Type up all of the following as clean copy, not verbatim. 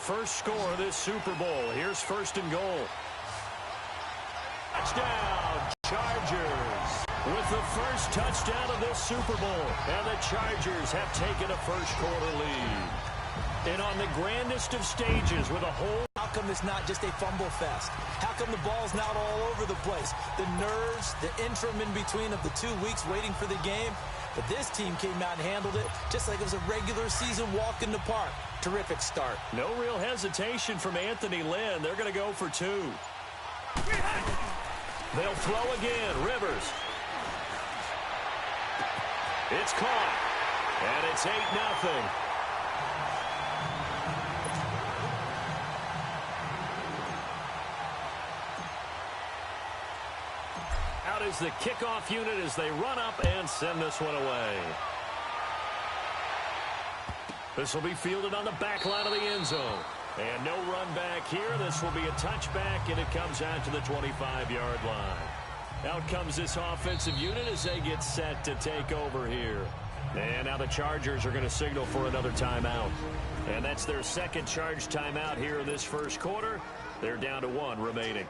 first score of this Super Bowl. Here's first and goal. Touchdown, Chargers. With the first touchdown of this Super Bowl. And the Chargers have taken a first-quarter lead. And on the grandest of stages with a whole... How come it's not just a fumble fest? How come the ball's not all over the place? The nerves, the interim in between of the 2 weeks waiting for the game. But this team came out and handled it just like it was a regular season walk in the park. Terrific start. No real hesitation from Anthony Lynn. They're going to go for two. They'll throw again. Rivers. It's caught. And it's 8-0. Out is the kickoff unit as they run up and send this one away. This will be fielded on the back line of the end zone. And no run back here. This will be a touchback, and it comes out to the 25-yard line. Out comes this offensive unit as they get set to take over here. And now the Chargers are going to signal for another timeout. And that's their second charge timeout here in this first quarter. They're down to one remaining.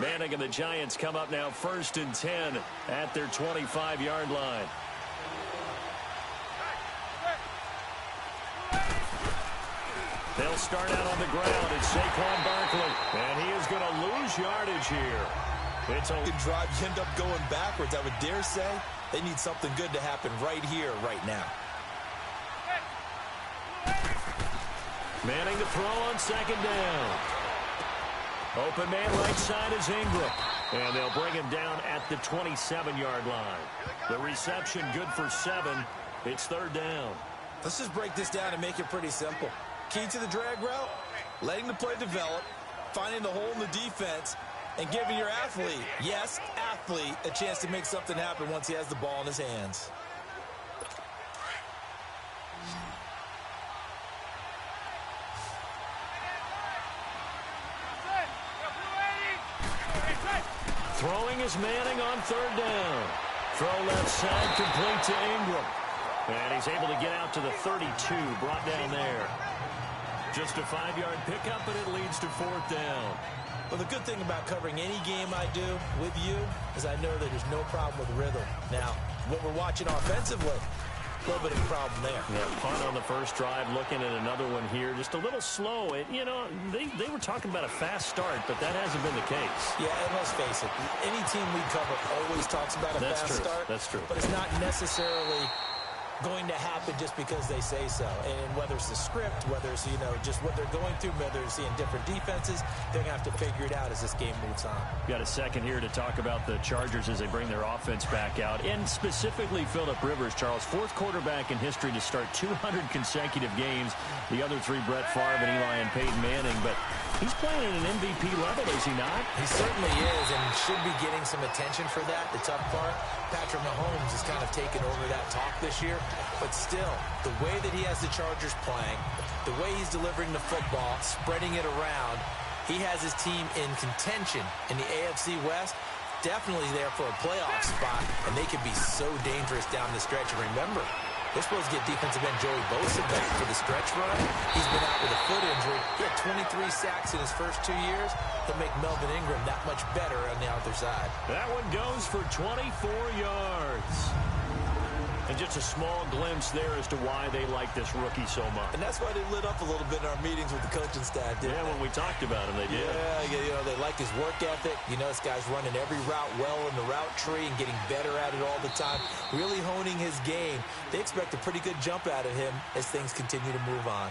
Manning and the Giants come up now first and 10 at their 25-yard line. They'll start out on the ground. It's Saquon Barkley, and he is going to lose yardage here. It's a good drive. You end up going backwards. I would dare say they need something good to happen right here, right now. Manning to throw on second down. Open man right side is Ingram. And they'll bring him down at the 27-yard line. The reception good for 7. It's third down. Let's just break this down and make it pretty simple. Key to the drag route, letting the play develop, finding the hole in the defense, and giving your athlete, yes, athlete, a chance to make something happen once he has the ball in his hands. Throwing is Manning on third down. Throw left side, complete to Ingram. And he's able to get out to the 32, brought down there. Just a 5-yard pickup, and it leads to fourth down. Well, the good thing about covering any game I do with you is I know that there's no problem with rhythm. Now, what we're watching offensively, a little bit of a problem there. Yeah, punt on the first drive, looking at another one here. Just a little slow. You know, they were talking about a fast start, but that hasn't been the case. Yeah, and let's face it, any team we cover always talks about a fast start. That's true. But it's not necessarily going to happen just because they say so. And whether it's the script, whether it's, you know, just what they're going through, whether it's seeing different defenses, they're going to have to figure it out as this game moves on. Got a second here to talk about the Chargers as they bring their offense back out. And specifically Phillip Rivers, Charles, fourth quarterback in history to start 200 consecutive games. The other three, Brett Favre and Eli and Peyton Manning. But he's playing at an MVP level, is he not? He certainly is, and should be getting some attention for that. The tough part, Patrick Mahomes has kind of taken over that talk this year. But still, the way that he has the Chargers playing, the way he's delivering the football, spreading it around, he has his team in contention in the AFC West, definitely there for a playoff spot, and they could be so dangerous down the stretch. And remember, they're supposed to get defensive end Joey Bosa back for the stretch run. He's been out with a foot injury. He had 23 sacks in his first 2 years. He'll make Melvin Ingram that much better on the other side. That one goes for 24 yards. And just a small glimpse there as to why they like this rookie so much. And that's why they lit up a little bit in our meetings with the coaching staff, didn't they? When we talked about him, they did. Yeah, you know, they like his work ethic. You know, this guy's running every route well in the route tree and getting better at it all the time, really honing his game. They expect a pretty good jump out of him as things continue to move on.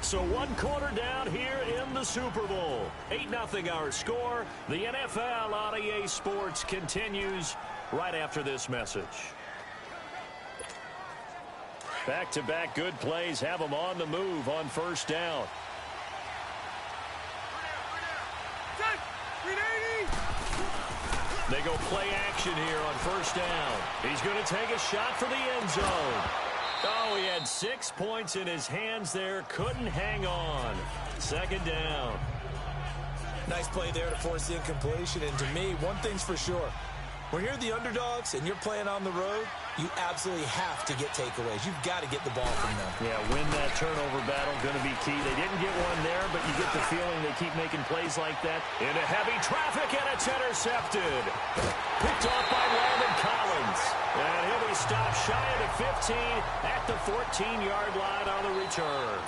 So 1 quarter down here in the Super Bowl. 8-0 our score. The NFL on EA Sports continues right after this message. Back-to-back good plays have them on the move on first down. They go play action here on first down. He's going to take a shot for the end zone. Oh, he had 6 points in his hands there. Couldn't hang on. Second down. Nice play there to force the incompletion. And to me, one thing's for sure. When you're the underdogs and you're playing on the road, you absolutely have to get takeaways. You've got to get the ball from them. Yeah, win that turnover battle, going to be key. They didn't get one there, but you get the feeling they keep making plays like that. Into heavy traffic, and it's intercepted. Picked off by Landon Collins. And he'll be stopped shy of the 15 at the 14-yard line on the return.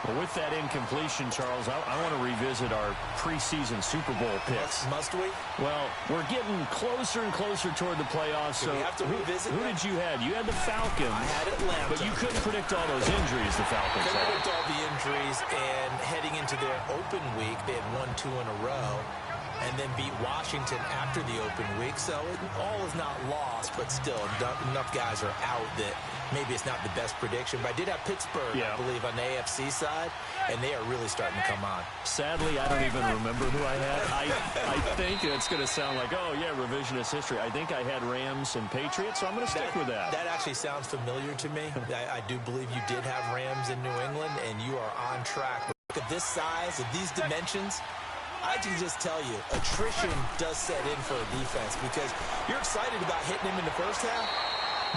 Well, with that incompletion, Charles, I want to revisit our preseason Super Bowl picks. Must we? Well, we're getting closer and closer toward the playoffs. So we have to revisit who them? did you have? You had the Falcons. I had Atlanta. But you couldn't predict all those injuries the Falcons Couldn't had. predict all the injuries, and heading into their open week, they had won 2 in a row, and then beat Washington after the open week. So all is not lost, but still, enough guys are out that maybe it's not the best prediction. But I did have Pittsburgh, I believe, on the AFC side, and they are really starting to come on. Sadly, I don't even remember who I had. I think it's going to sound like, oh, yeah, revisionist history. I think I had Rams and Patriots, so I'm going to stick with that. That actually sounds familiar to me. I do believe you did have Rams in New England, and you are on track. Look at this size, at these dimensions. I can just tell you, attrition does set in for a defense because you're excited about hitting him in the first half.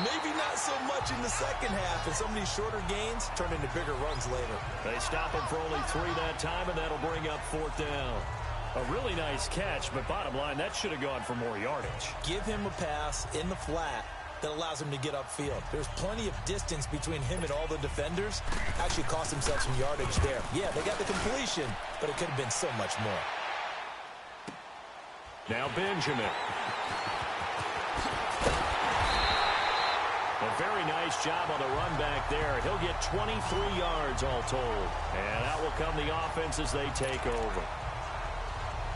Maybe not so much in the second half, and some of these shorter gains turn into bigger runs later. They stop him for only 3 that time, and that'll bring up 4th down. A really nice catch, but bottom line, that should have gone for more yardage. Give him a pass in the flat that allows him to get upfield. There's plenty of distance between him and all the defenders. Actually cost himself some yardage there. Yeah, they got the completion, but it could have been so much more. Now Benjamin. A very nice job on the run back there. He'll get 23 yards all told. And out will come the offense as they take over.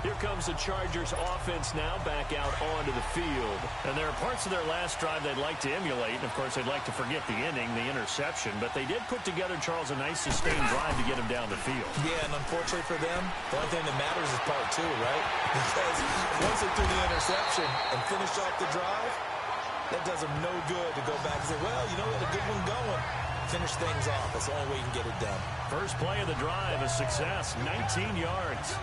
Here comes the Chargers offense now back out onto the field. And there are parts of their last drive they'd like to emulate. And, of course, they'd like to forget the inning, the interception. But they did put together, Charles, a nice sustained drive to get him down the field. Yeah, and unfortunately for them, the only thing that matters is part 2, right? Because once they threw the interception and finished off the drive, that does them no good to go back and say, well, you know, we had a good one going. Finish things off. That's the only way you can get it done. First play of the drive, a success, 19 yards.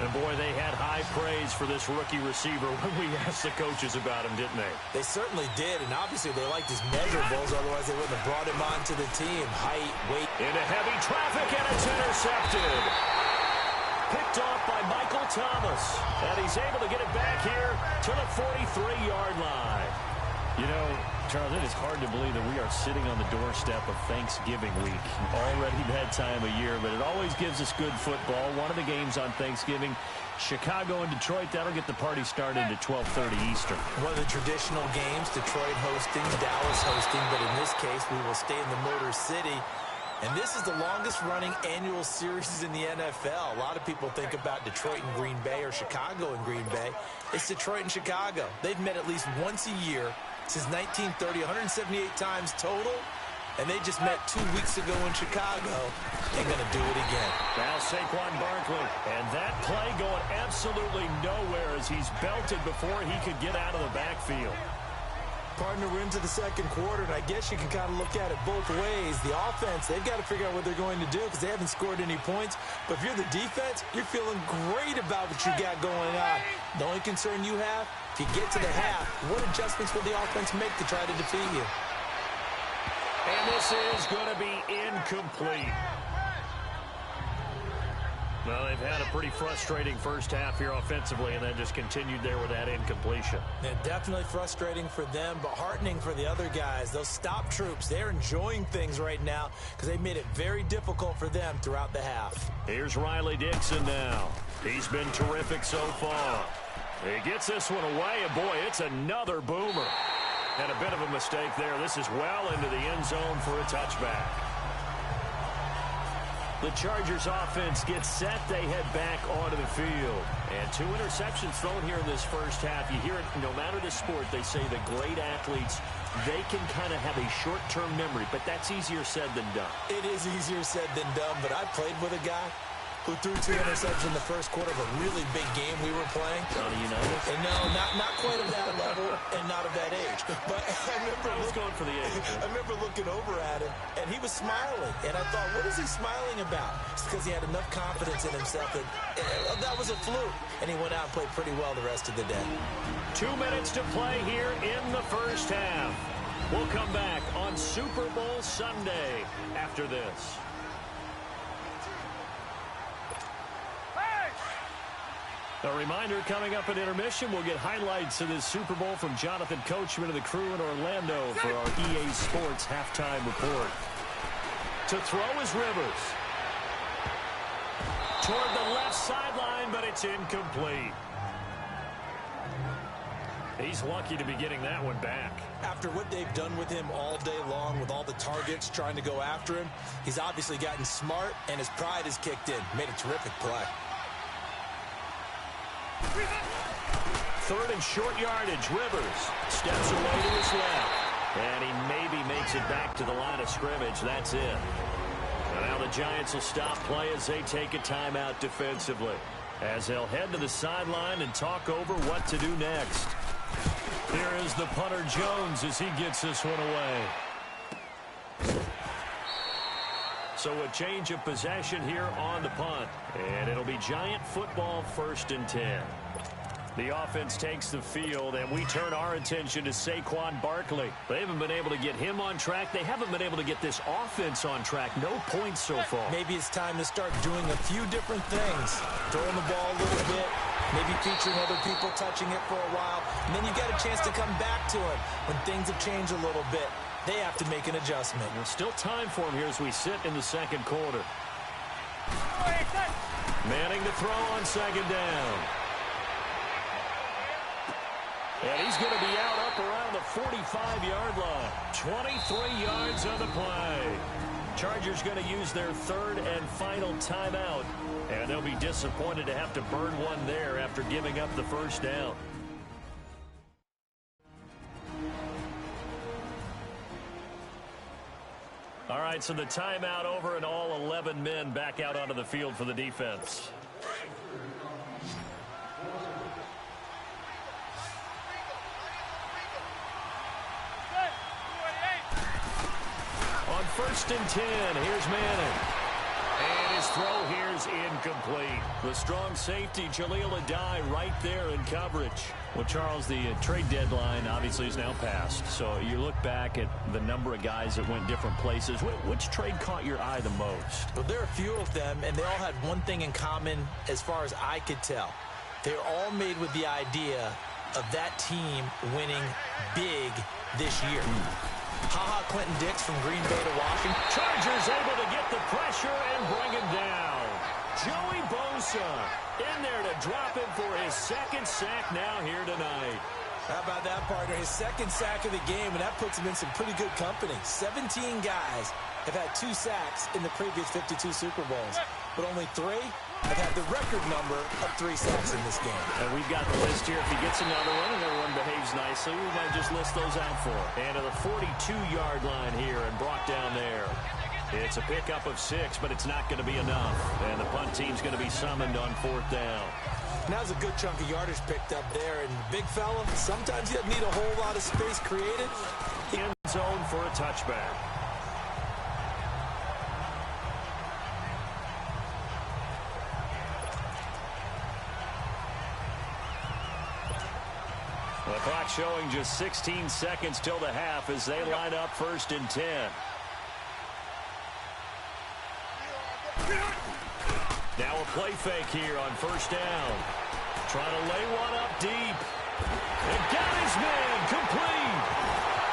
And, boy, they had high praise for this rookie receiver when we asked the coaches about him, didn't they? They certainly did, and obviously they liked his measurables, otherwise they wouldn't have brought him onto the team. Height, weight. Into heavy traffic, and it's intercepted. Picked off by Michael Thomas. And he's able to get it back here to the 43-yard line. You know, Charles, it is hard to believe that we are sitting on the doorstep of Thanksgiving week. Already that time of year, but it always gives us good football. One of the games on Thanksgiving, Chicago and Detroit, that'll get the party started at 12:30 Eastern. One of the traditional games, Detroit hosting, Dallas hosting, but in this case, we will stay in the Motor City. And this is the longest-running annual series in the NFL. A lot of people think about Detroit and Green Bay or Chicago and Green Bay. It's Detroit and Chicago. They've met at least once a year since 1930, 178 times total. And they just met 2 weeks ago in Chicago. They're going to do it again. Now Saquon Barkley. And that play going absolutely nowhere as he's belted before he could get out of the backfield. Partner, we're into the second quarter, and I guess you can kind of look at it both ways. The offense, they've got to figure out what they're going to do because they haven't scored any points. But if you're the defense, you're feeling great about what you got going on. The only concern you have, if you get to the half, what adjustments will the offense make to try to defeat you? And this is going to be incomplete. Well, they've had a pretty frustrating first half here offensively and then just continued there with that incompletion. Yeah, definitely frustrating for them, but heartening for the other guys. Those stop troops, they're enjoying things right now because they made it very difficult for them throughout the half. Here's Riley Dixon now. He's been terrific so far. He gets this one away, and boy, it's another boomer. And a bit of a mistake there. This is well into the end zone for a touchback. The Chargers offense gets set. They head back onto the field. And 2 interceptions thrown here in this first half. You hear it no matter the sport. They say the great athletes, they can kind of have a short-term memory. But that's easier said than done. It is easier said than done. But I played with a guy who threw 2 interceptions in the first quarter of a really big game we were playing. Johnny Unitas? And no, not quite at that level and not at that age. But I remember going for the 8. I remember looking over at him, and he was smiling. And I thought, what is he smiling about? It's because he had enough confidence in himself that was a fluke. And he went out and played pretty well the rest of the day. 2 minutes to play here in the first half. We'll come back on Super Bowl Sunday after this. A reminder, coming up at intermission, we'll get highlights of this Super Bowl from Jonathan Coachman and the crew in Orlando for our EA Sports halftime report. To throw is Rivers. Toward the left sideline, but it's incomplete. He's lucky to be getting that one back. After what they've done with him all day long with all the targets trying to go after him, he's obviously gotten smart, and his pride has kicked in. Made a terrific play. 3rd and short yardage. Rivers steps away to his left. And he maybe makes it back to the line of scrimmage. That's it. And now the Giants will stop play as they take a timeout defensively, as they'll head to the sideline and talk over what to do next. Here is the punter Jones as he gets this one away. So a change of possession here on the punt. And it'll be Giant football, 1st and 10. The offense takes the field, and we turn our attention to Saquon Barkley. They haven't been able to get him on track. They haven't been able to get this offense on track. No points so far. Maybe it's time to start doing a few different things. Throwing the ball a little bit, maybe featuring other people touching it for a while, and then you get a chance to come back to it when things have changed a little bit. They have to make an adjustment. There's still time for him here as we sit in the second quarter. Manning to throw on 2nd down. And he's going to be out up around the 45-yard line. 23 yards on the play. Chargers going to use their 3rd and final timeout. And they'll be disappointed to have to burn one there after giving up the 1st down. All right, so the timeout over and all 11 men back out onto the field for the defense. On 1st and 10, here's Manning. And his throw here's incomplete. The strong safety, Jaleel Adai, right there in coverage. Well, Charles, the trade deadline obviously is now passed. So you look back at the number of guys that went different places. Which trade caught your eye the most? Well, there are a few of them, and they all had one thing in common as far as I could tell. They were all made with the idea of that team winning big this year. Ha-ha Clinton-Dix from Green Bay to Washington. Chargers able to get the pressure and bring him down. Joey Bosa in there to drop him for his 2nd sack now here tonight. How about that, partner? His 2nd sack of the game, and that puts him in some pretty good company. 17 guys have had 2 sacks in the previous 52 Super Bowls, but only 3 have had the record number of 3 sacks in this game. And we've got the list here. If he gets another one and everyone behaves nicely, we might just list those out for him. And to the 42-yard line here and brought down there. It's a pickup of 6, but it's not going to be enough. And the punt team's going to be summoned on 4th down. Now there's a good chunk of yardage picked up there. And big fella, sometimes you need a whole lot of space created. End zone for a touchback. The clock showing just 16 seconds till the half as they line up 1st and 10. Now a play fake here on 1st down. Trying to lay one up deep. And got his man complete.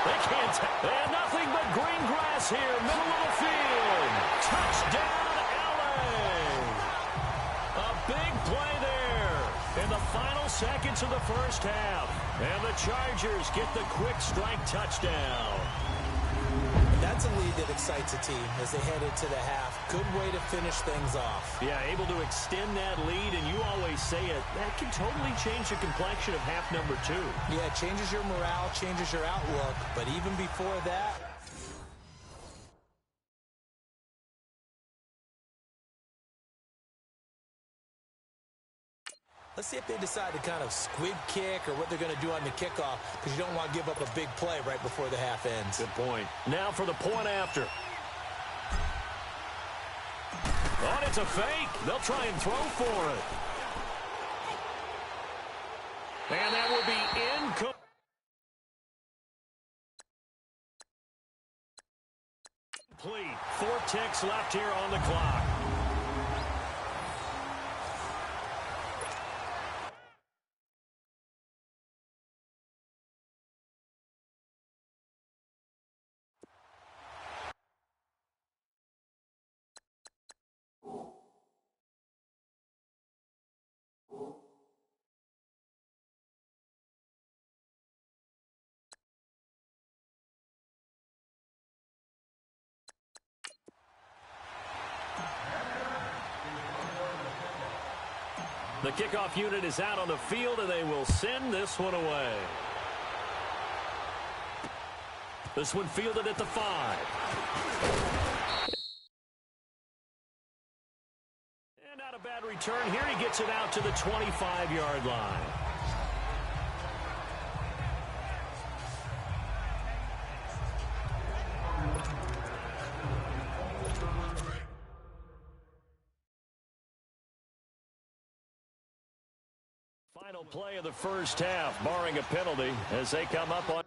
They can't. And nothing but green grass here, middle of the field. Touchdown, LA. A big play there in the final seconds of the first half. And the Chargers get the quick strike touchdown. That's a lead that excites a team as they head into the half. Good way to finish things off. Yeah, able to extend that lead, and you always say it, that can totally change the complexion of half number 2. Yeah, it changes your morale, changes your outlook, but even before that, Let's see if they decide to kind of squib kick or what they're going to do on the kickoff, because you don't want to give up a big play right before the half ends. Good point. Now for the point after. Oh, and it's a fake. They'll try and throw for it. And that will be incomplete. Complete. 4 ticks left here on the clock. The kickoff unit is out on the field, and they will send this one away. This one fielded at the 5. And not a bad return here. He gets it out to the 25-yard line. Final play of the first half, barring a penalty, as they come up on